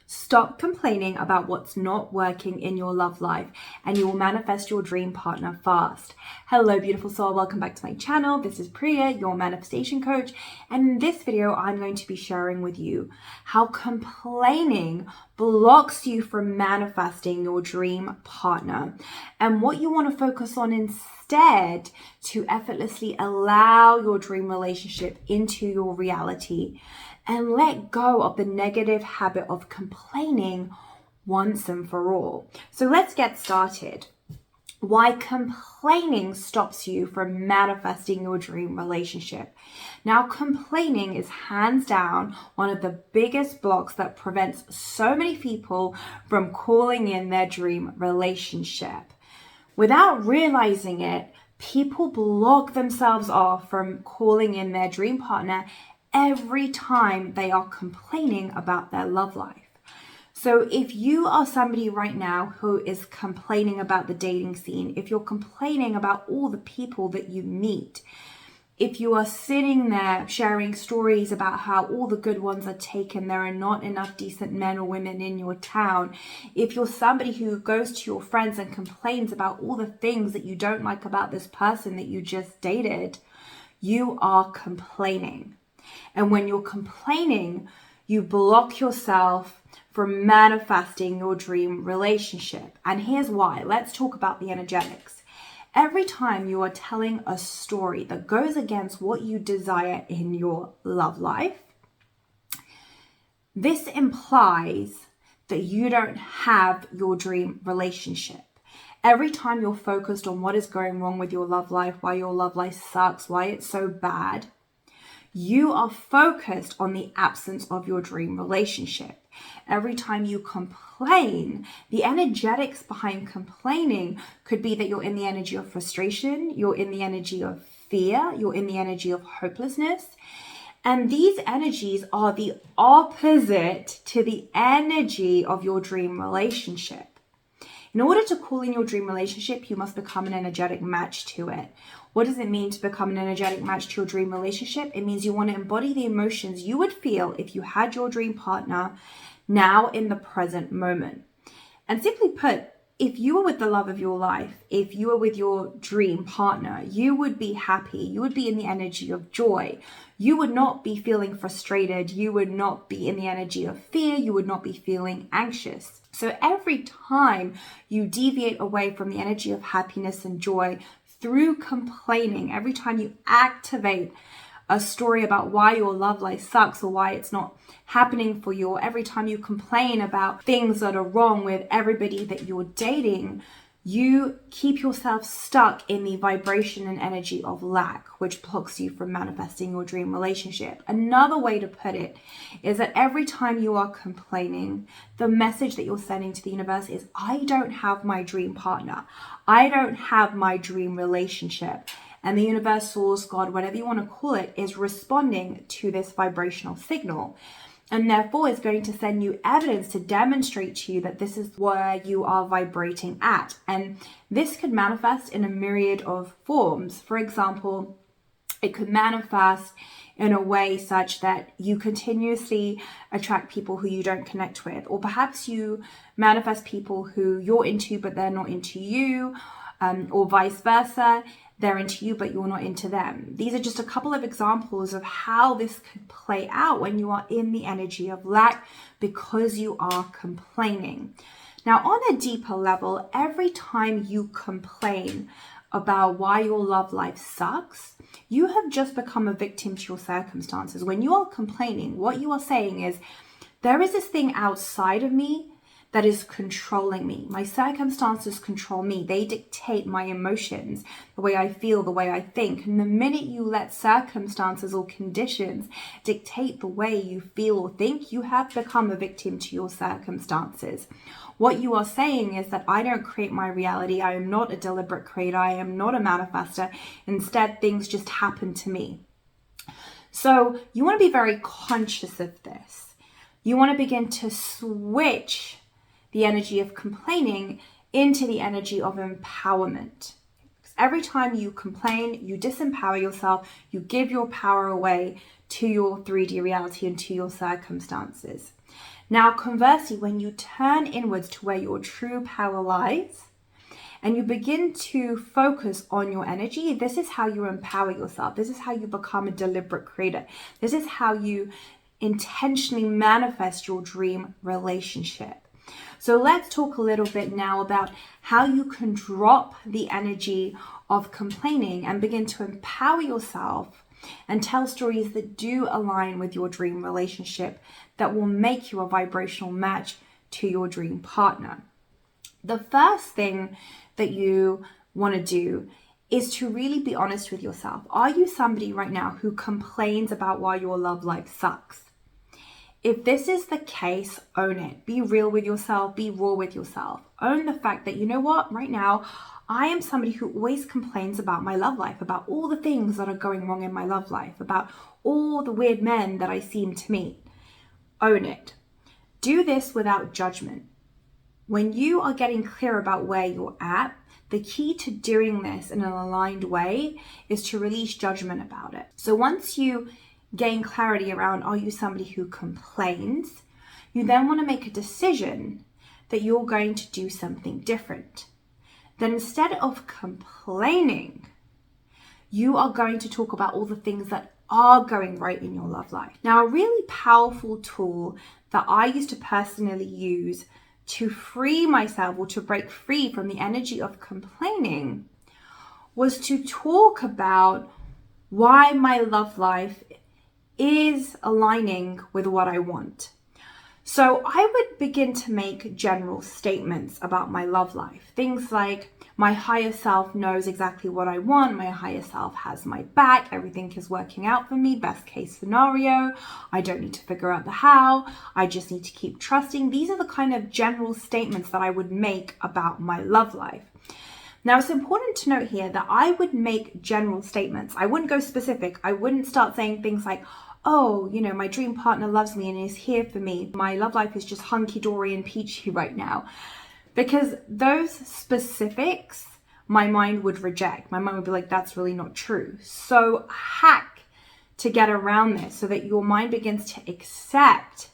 Stop complaining about what's not working in your love life and you will manifest your dream partner fast. Hello, beautiful soul. Welcome back to my channel. This is Priya, your manifestation coach. And in this video, I'm going to be sharing with you how complaining blocks you from manifesting your dream partner and what you want to focus on instead to effortlessly allow your dream relationship into your reality and let go of the negative habit of complaining once and for all. So let's get started. Why complaining stops you from manifesting your dream relationship. Now, complaining is hands down one of the biggest blocks that prevents so many people from calling in their dream relationship. Without realizing it, people block themselves off from calling in their dream partner every time they are complaining about their love life. So if you are somebody right now who is complaining about the dating scene, if you're complaining about all the people that you meet, if you are sitting there sharing stories about how all the good ones are taken, there are not enough decent men or women in your town, if you're somebody who goes to your friends and complains about all the things that you don't like about this person that you just dated, you are complaining. And when you're complaining, you block yourself from manifesting your dream relationship. And here's why. Let's talk about the energetics. Every time you are telling a story that goes against what you desire in your love life, this implies that you don't have your dream relationship. Every time you're focused on what is going wrong with your love life, why your love life sucks, why it's so bad, you are focused on the absence of your dream relationship. Every time you complain, the energetics behind complaining could be that you're in the energy of frustration, you're in the energy of fear, you're in the energy of hopelessness. And these energies are the opposite to the energy of your dream relationship. In order to call in your dream relationship, you must become an energetic match to it. What does it mean to become an energetic match to your dream relationship? It means you want to embody the emotions you would feel if you had your dream partner now in the present moment. And simply put, if you were with the love of your life, if you were with your dream partner, you would be happy. You would be in the energy of joy. You would not be feeling frustrated. You would not be in the energy of fear. You would not be feeling anxious. So every time you deviate away from the energy of happiness and joy through complaining, every time you activate a story about why your love life sucks or why it's not happening for you, or every time you complain about things that are wrong with everybody that you're dating, you keep yourself stuck in the vibration and energy of lack, which blocks you from manifesting your dream relationship. Another way to put it is that every time you are complaining, the message that you're sending to the universe is, I don't have my dream partner. I don't have my dream relationship. And the universe, source, God, whatever you want to call it, is responding to this vibrational signal. And therefore is going to send you evidence to demonstrate to you that this is where you are vibrating at. And this could manifest in a myriad of forms. For example, it could manifest in a way such that you continuously attract people who you don't connect with. Or perhaps you manifest people who you're into but they're not into you, or vice versa. They're into you, but you're not into them. These are just a couple of examples of how this could play out when you are in the energy of lack because you are complaining. Now, on a deeper level, every time you complain about why your love life sucks, you have just become a victim to your circumstances. When you are complaining, what you are saying is, there is this thing outside of me that is controlling me. My circumstances control me. They dictate my emotions, the way I feel, the way I think. And the minute you let circumstances or conditions dictate the way you feel or think, you have become a victim to your circumstances. What you are saying is that I don't create my reality. I am not a deliberate creator. I am not a manifester. Instead, things just happen to me. So you want to be very conscious of this. You want to begin to switch the energy of complaining into the energy of empowerment. Because every time you complain, you disempower yourself, you give your power away to your 3D reality and to your circumstances. Now, conversely, when you turn inwards to where your true power lies, and you begin to focus on your energy, this is how you empower yourself. This is how you become a deliberate creator. This is how you intentionally manifest your dream relationship. So let's talk a little bit now about how you can drop the energy of complaining and begin to empower yourself and tell stories that do align with your dream relationship, that will make you a vibrational match to your dream partner. The first thing that you want to do is to really be honest with yourself. Are you somebody right now who complains about why your love life sucks? If this is the case, own it. Be real with yourself. Be raw with yourself. Own the fact that, you know what, right now, I am somebody who always complains about my love life, about all the things that are going wrong in my love life, about all the weird men that I seem to meet. Own it. Do this without judgment. When you are getting clear about where you're at, the key to doing this in an aligned way is to release judgment about it. So once you gain clarity around, are you somebody who complains? You then want to make a decision that you're going to do something different. Then instead of complaining, you are going to talk about all the things that are going right in your love life. Now, a really powerful tool that I used to personally use to free myself or to break free from the energy of complaining was to talk about why my love life is aligning with what I want. So I would begin to make general statements about my love life. Things like, my higher self knows exactly what I want. My higher self has my back. Everything is working out for me. Best case scenario. I don't need to figure out the how. I just need to keep trusting. These are the kind of general statements that I would make about my love life. Now, it's important to note here that I would make general statements. I wouldn't go specific. I wouldn't start saying things like, oh, you know, my dream partner loves me and is here for me. My love life is just hunky-dory and peachy right now. Because those specifics, my mind would reject. My mind would be like, that's really not true. So a hack to get around this so that your mind begins to accept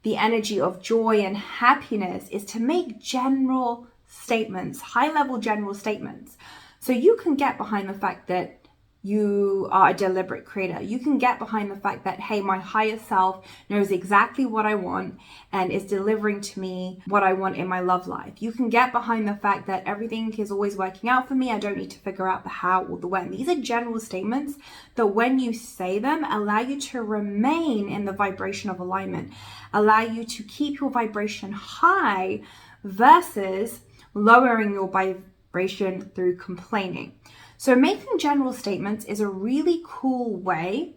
the energy of joy and happiness is to make general statements, high-level general statements. So you can get behind the fact that you are a deliberate creator. You can get behind the fact that, hey, my higher self knows exactly what I want and is delivering to me what I want in my love life. You can get behind the fact that everything is always working out for me. I don't need to figure out the how or the when. These are general statements that when you say them, allow you to remain in the vibration of alignment, allow you to keep your vibration high versus lowering your vibration through complaining. So making general statements is a really cool way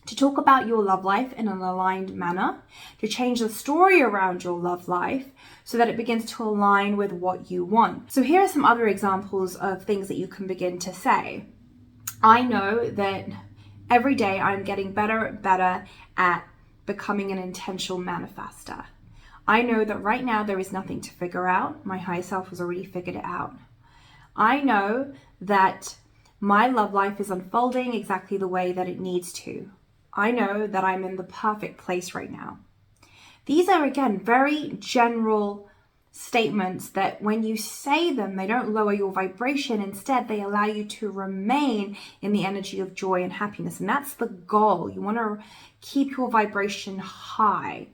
to talk about your love life in an aligned manner, to change the story around your love life so that it begins to align with what you want. So here are some other examples of things that you can begin to say. I know that every day I'm getting better and better at becoming an intentional manifester. I know that right now there is nothing to figure out. My higher self has already figured it out. I know that my love life is unfolding exactly the way that it needs to. I know that I'm in the perfect place right now. These are, again, very general statements that when you say them, they don't lower your vibration. Instead, they allow you to remain in the energy of joy and happiness. And that's the goal. You want to keep your vibration high.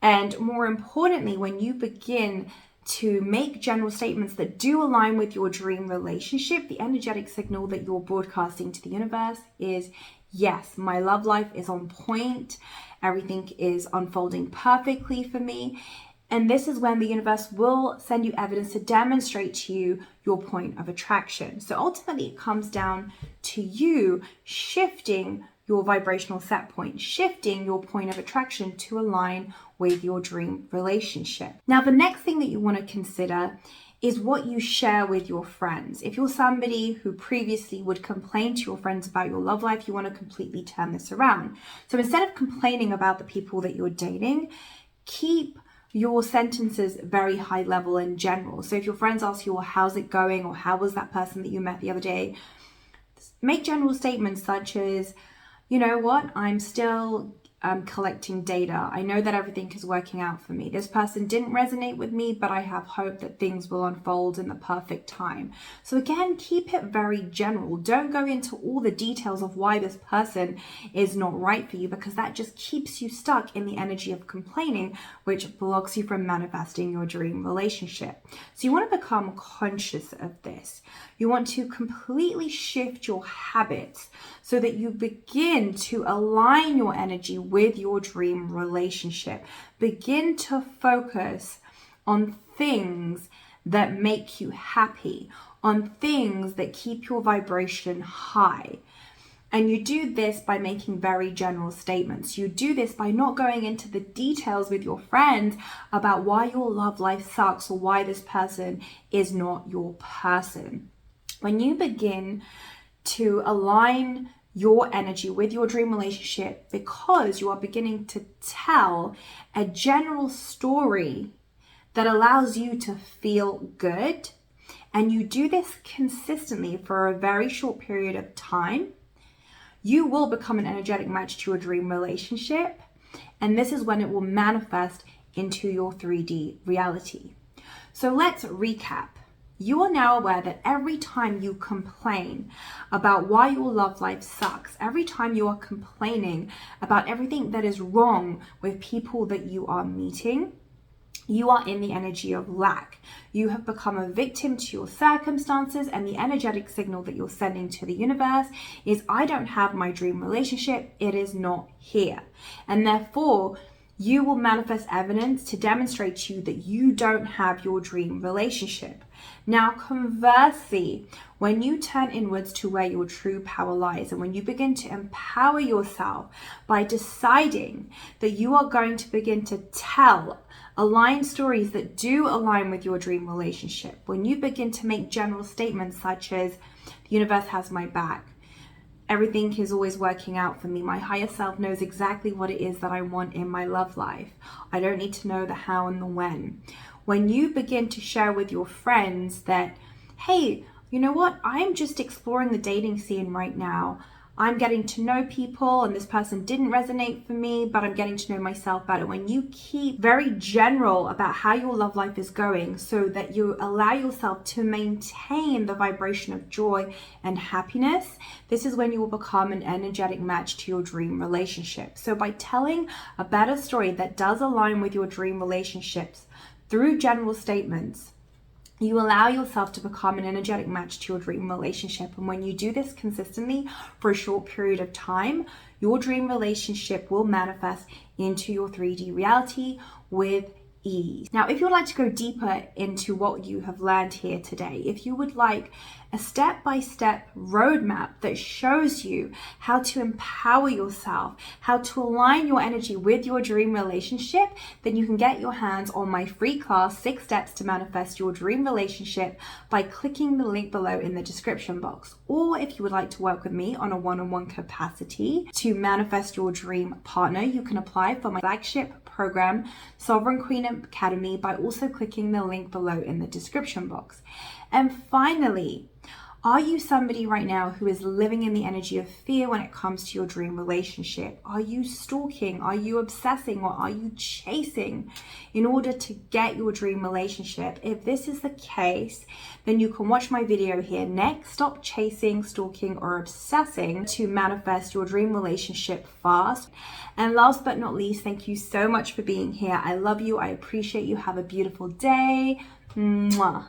And more importantly, when you begin to make general statements that do align with your dream relationship, the energetic signal that you're broadcasting to the universe is, yes, my love life is on point. Everything is unfolding perfectly for me. And this is when the universe will send you evidence to demonstrate to you your point of attraction. So ultimately, it comes down to you shifting your vibrational set point, shifting your point of attraction to align with your dream relationship. Now, the next thing that you want to consider is what you share with your friends. If you're somebody who previously would complain to your friends about your love life, you want to completely turn this around. So instead of complaining about the people that you're dating, keep your sentences very high level and general. So if your friends ask you, well, how's it going? Or how was that person that you met the other day? Make general statements such as, you know what, I'm still collecting data. I know that everything is working out for me. This person didn't resonate with me, but I have hope that things will unfold in the perfect time. So again, keep it very general. Don't go into all the details of why this person is not right for you, because that just keeps you stuck in the energy of complaining, which blocks you from manifesting your dream relationship. So you want to become conscious of this. You want to completely shift your habits so that you begin to align your energy with your dream relationship. Begin to focus on things that make you happy, on things that keep your vibration high. And you do this by making very general statements. You do this by not going into the details with your friends about why your love life sucks or why this person is not your person. When you begin to align your energy with your dream relationship, because you are beginning to tell a general story that allows you to feel good, and you do this consistently for a very short period of time, you will become an energetic match to your dream relationship. And this is when it will manifest into your 3D reality. So let's recap. You are now aware that every time you complain about why your love life sucks, every time you are complaining about everything that is wrong with people that you are meeting, you are in the energy of lack. You have become a victim to your circumstances, and the energetic signal that you're sending to the universe is, I don't have my dream relationship, it is not here. And therefore, you will manifest evidence to demonstrate to you that you don't have your dream relationship. Now, conversely, when you turn inwards to where your true power lies, and when you begin to empower yourself by deciding that you are going to begin to tell aligned stories that do align with your dream relationship, when you begin to make general statements such as, the universe has my back, everything is always working out for me, my higher self knows exactly what it is that I want in my love life, I don't need to know the how and the when. When you begin to share with your friends that, hey, you know what, I'm just exploring the dating scene right now, I'm getting to know people, and this person didn't resonate for me, but I'm getting to know myself better. When you keep very general about how your love life is going, so that you allow yourself to maintain the vibration of joy and happiness, this is when you will become an energetic match to your dream relationship. So by telling a better story that does align with your dream relationships through general statements, you allow yourself to become an energetic match to your dream relationship. And when you do this consistently for a short period of time, your dream relationship will manifest into your 3D reality with ease. Now, if you would like to go deeper into what you have learned here today, if you would like a step-by-step roadmap that shows you how to empower yourself, how to align your energy with your dream relationship, then you can get your hands on my free class, 6 Steps to Manifest Your Dream Relationship, by clicking the link below in the description box. Or if you would like to work with me on a one-on-one capacity to manifest your dream partner, you can apply for my flagship program, Sovereign Queen Academy, by also clicking the link below in the description box. And finally, are you somebody right now who is living in the energy of fear when it comes to your dream relationship? Are you stalking? Are you obsessing? Or are you chasing in order to get your dream relationship? If this is the case, then you can watch my video here next. Stop chasing, stalking, or obsessing to manifest your dream relationship fast. And last but not least, thank you so much for being here. I love you. I appreciate you. Have a beautiful day. Mwah.